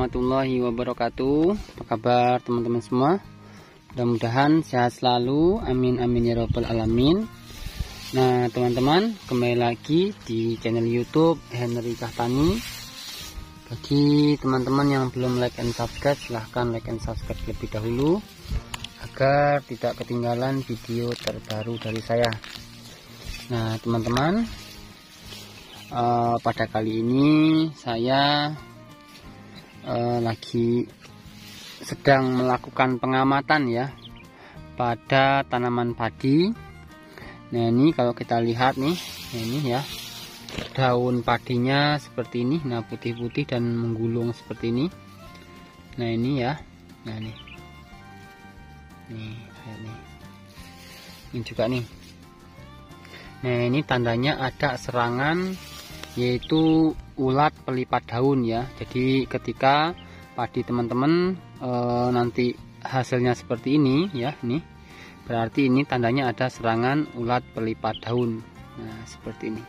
warahmatullahi wabarakatuh. Apa kabar teman-teman semua? Mudah-mudahan sehat selalu, amin amin ya robbal alamin. Nah teman-teman, kembali lagi di channel YouTube Henry Cahtani. Bagi teman-teman yang belum like and subscribe, silahkan like and subscribe lebih dahulu agar tidak ketinggalan video terbaru dari saya. Nah teman-teman, pada kali ini saya lagi sedang melakukan pengamatan ya pada tanaman padi. Nah ini kalau kita lihat nih, ini ya daun padinya seperti ini. Nah putih-putih dan menggulung seperti ini. Nah ini ya, nah nih kayak nih, ini juga nih. Nah ini tandanya ada serangan, yaitu ulat pelipat daun ya. Jadi ketika padi teman-teman nanti hasilnya seperti ini ya, nih berarti ini tandanya ada serangan ulat pelipat daun. Nah seperti ini.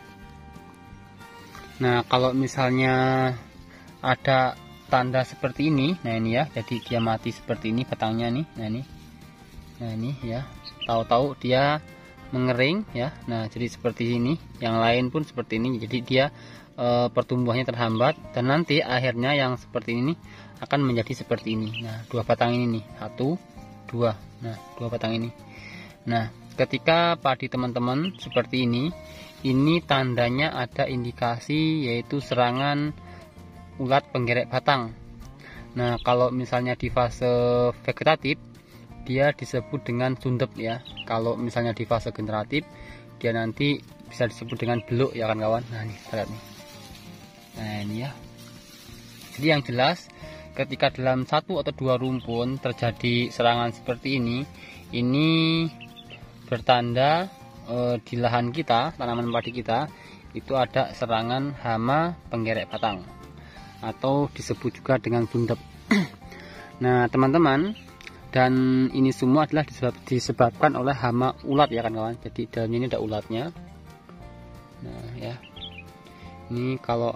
Nah kalau misalnya ada tanda seperti ini, nah ini ya, jadi dia mati seperti ini batangnya nih. Nah ini ya, tahu-tahu dia mengering ya. Nah jadi seperti ini, yang lain pun seperti ini. Jadi dia pertumbuhannya terhambat dan nanti akhirnya yang seperti ini akan menjadi seperti ini. Nah dua batang ini nih, satu dua, nah dua batang ini. Nah ketika padi teman-teman seperti ini tandanya ada indikasi yaitu serangan ulat penggerek batang. Nah kalau misalnya di fase vegetatif dia disebut dengan sundep ya. Kalau misalnya di fase generatif dia nanti bisa disebut dengan beluk ya kawan-kawan. Nah ini lihat nih. Nah ini ya. Jadi yang jelas ketika dalam satu atau dua rumpun terjadi serangan seperti ini bertanda di lahan kita, tanaman padi kita itu ada serangan hama penggerek batang atau disebut juga dengan sundep. Nah teman-teman, dan ini semua adalah disebabkan oleh hama ulat ya kan kawan. Jadi dalamnya ini ada ulatnya. Nah ya, ini kalau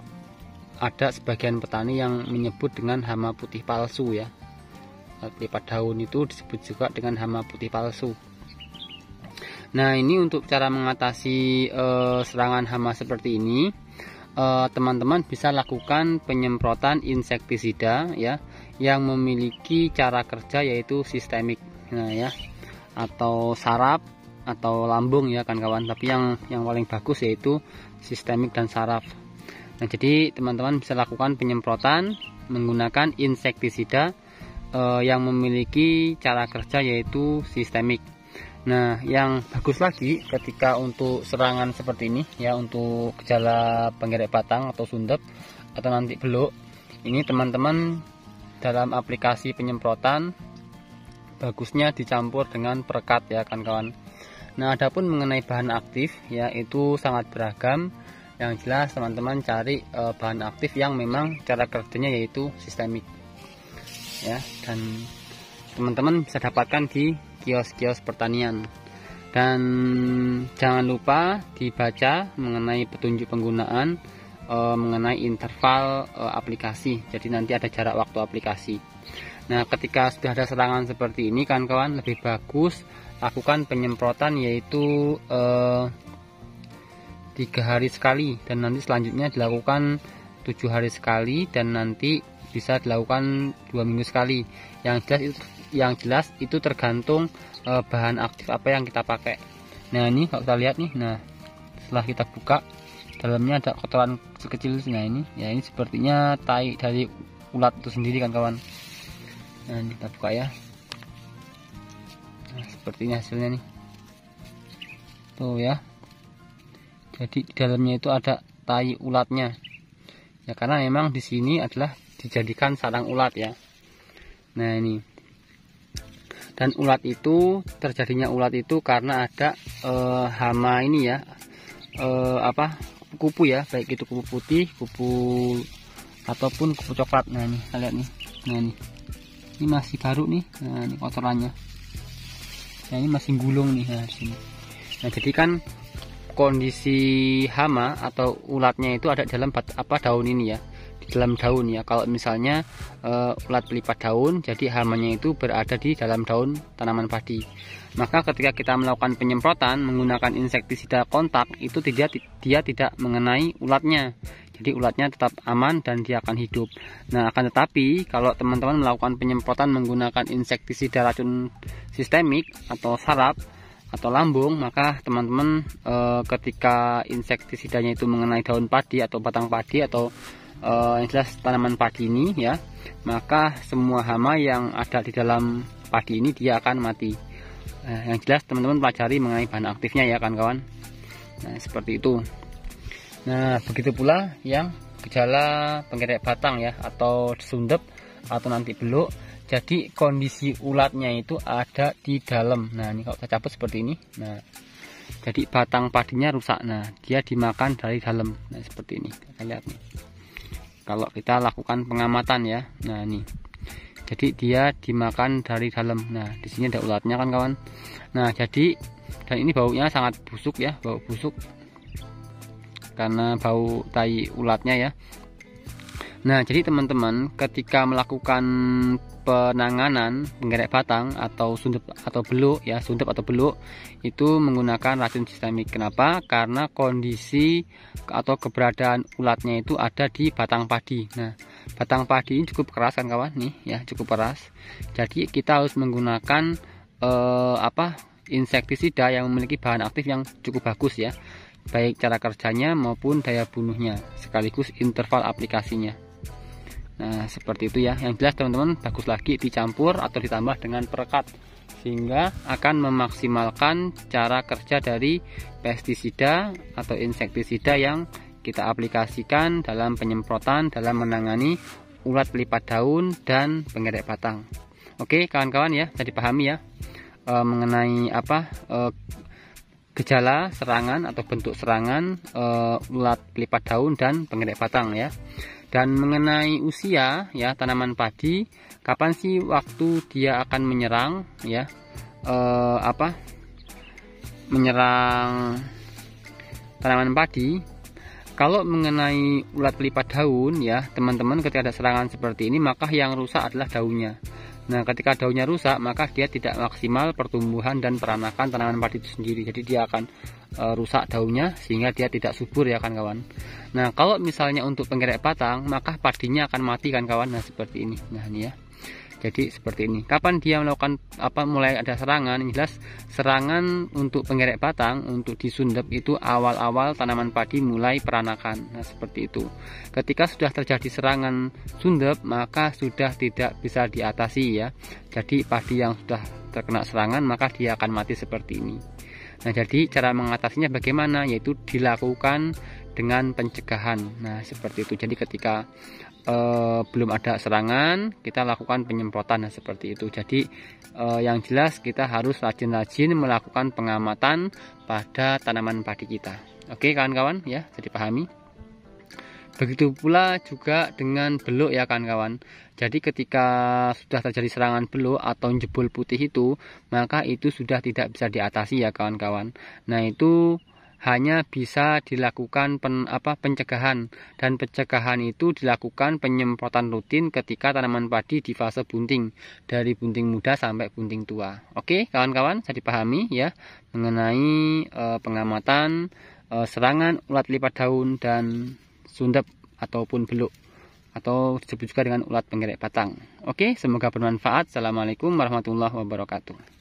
ada sebagian petani yang menyebut dengan hama putih palsu ya. Pelipat daun itu disebut juga dengan hama putih palsu. Nah ini untuk cara mengatasi serangan hama seperti ini, teman-teman bisa lakukan penyemprotan insektisida ya yang memiliki cara kerja yaitu sistemik. Nah ya, atau saraf atau lambung ya kan kawan. Tapi yang paling bagus yaitu sistemik dan saraf. Nah jadi teman-teman bisa lakukan penyemprotan menggunakan insektisida yang memiliki cara kerja yaitu sistemik. Nah yang bagus lagi ketika untuk serangan seperti ini ya, untuk gejala penggerek batang atau sundep atau nanti beluk, ini teman-teman dalam aplikasi penyemprotan bagusnya dicampur dengan perekat ya kan kawan. Nah adapun mengenai bahan aktif ya, itu sangat beragam. Yang jelas teman-teman cari bahan aktif yang memang cara kerjanya yaitu sistemik ya, dan teman-teman bisa dapatkan di kios-kios pertanian. Dan jangan lupa dibaca mengenai petunjuk penggunaan, mengenai interval aplikasi. Jadi nanti ada jarak waktu aplikasi. Nah ketika sudah ada serangan seperti ini kan kawan, lebih bagus lakukan penyemprotan yaitu 3 hari sekali, dan nanti selanjutnya dilakukan 7 hari sekali, dan nanti bisa dilakukan 2 minggu sekali. Yang jelas itu tergantung bahan aktif apa yang kita pakai. Nah ini kalau kita lihat nih, nah setelah kita buka dalamnya ada kotoran sekecil. Nah ini ya, ini sepertinya tai dari ulat itu sendiri kan kawan. Nah ini kita buka ya. Nah seperti ini hasilnya nih tuh ya. Jadi di dalamnya itu ada tai ulatnya ya, karena memang di sini adalah dijadikan sarang ulat ya. Nah ini, dan ulat itu, terjadinya ulat itu karena ada hama ini ya, kupu ya, baik itu kupu putih, kupu ataupun kupu coklat. Nah ini kita lihat nih, nah ini masih baru nih. Nah ini kotorannya, nah ini masih gulung nih. Nah sini, nah jadi kan kondisi hama atau ulatnya itu ada dalam daun ini ya. di dalam daun ya. Kalau misalnya ulat pelipat daun, jadi hamanya itu berada di dalam daun tanaman padi. Maka ketika kita melakukan penyemprotan menggunakan insektisida kontak, itu dia tidak mengenai ulatnya. Jadi ulatnya tetap aman dan dia akan hidup. Nah, akan tetapi kalau teman-teman melakukan penyemprotan menggunakan insektisida racun sistemik atau sarap atau lambung, maka teman-teman ketika insektisidanya itu mengenai daun padi atau batang padi atau yang jelas tanaman padi ini ya, maka semua hama yang ada di dalam padi ini dia akan mati. Yang jelas teman-teman pelajari mengenai bahan aktifnya ya kawan-kawan. Nah, seperti itu. Nah, begitu pula yang gejala penggerek batang ya, atau sundep atau nanti beluk. Jadi kondisi ulatnya itu ada di dalam. Nah, ini kalau saya cabut seperti ini. Nah, jadi batang padinya rusak. Nah, dia dimakan dari dalam. Nah, seperti ini. Kita lihat nih. Kalau kita lakukan pengamatan ya. Nah, ini. Jadi dia dimakan dari dalam. Nah, di sini ada ulatnya kan kawan. Nah, jadi dan ini baunya sangat busuk ya, bau busuk karena bau tai ulatnya ya. Nah, jadi teman-teman ketika melakukan penanganan penggerek batang atau sundep atau beluk ya, sundep atau beluk itu menggunakan racun sistemik. Kenapa? Karena kondisi atau keberadaan ulatnya itu ada di batang padi. Nah, batang padi ini cukup keras kan kawan nih ya, cukup keras. Jadi kita harus menggunakan insektisida yang memiliki bahan aktif yang cukup bagus ya, baik cara kerjanya maupun daya bunuhnya sekaligus interval aplikasinya. Nah, seperti itu ya. Yang jelas teman-teman bagus lagi dicampur atau ditambah dengan perekat sehingga akan memaksimalkan cara kerja dari pestisida atau insektisida yang kita aplikasikan dalam penyemprotan dalam menangani ulat pelipat daun dan penggerek batang. Oke kawan-kawan ya, bisa dipahami ya mengenai gejala serangan atau bentuk serangan ulat pelipat daun dan penggerek batang ya. Dan mengenai usia ya tanaman padi, kapan sih waktu dia akan menyerang ya, menyerang tanaman padi. Kalau mengenai ulat pelipat daun ya teman-teman, ketika ada serangan seperti ini maka yang rusak adalah daunnya. Nah, ketika daunnya rusak maka dia tidak maksimal pertumbuhan dan peranakan tanaman padi itu sendiri. Jadi dia akan rusak daunnya sehingga dia tidak subur ya kan kawan. Nah, kalau misalnya untuk penggerek batang maka padinya akan mati kan kawan. Nah, seperti ini. Nah, ini ya. Jadi seperti ini. Kapan dia melakukan mulai ada serangan? Yang jelas serangan untuk penggerek batang untuk disundep itu awal-awal tanaman padi mulai peranakan. Nah, seperti itu. Ketika sudah terjadi serangan sundep maka sudah tidak bisa diatasi ya. Jadi padi yang sudah terkena serangan maka dia akan mati seperti ini. Nah, jadi cara mengatasinya bagaimana? Yaitu dilakukan dengan pencegahan. Nah, seperti itu. Jadi ketika belum ada serangan kita lakukan penyemprotan. Nah, seperti itu. Jadi yang jelas kita harus rajin-rajin melakukan pengamatan pada tanaman padi kita. Oke kawan-kawan ya, jadi pahami. Begitu pula juga dengan beluk ya kawan-kawan. Jadi ketika sudah terjadi serangan beluk atau jebol putih itu, maka itu sudah tidak bisa diatasi ya kawan-kawan. Nah, itu hanya bisa dilakukan pencegahan, dan pencegahan itu dilakukan penyemprotan rutin ketika tanaman padi di fase bunting, dari bunting muda sampai bunting tua. Oke kawan-kawan, bisa dipahami ya mengenai pengamatan serangan ulat lipat daun dan sundep ataupun beluk atau disebut juga dengan ulat penggerek batang. Oke, semoga bermanfaat. Assalamualaikum warahmatullahi wabarakatuh.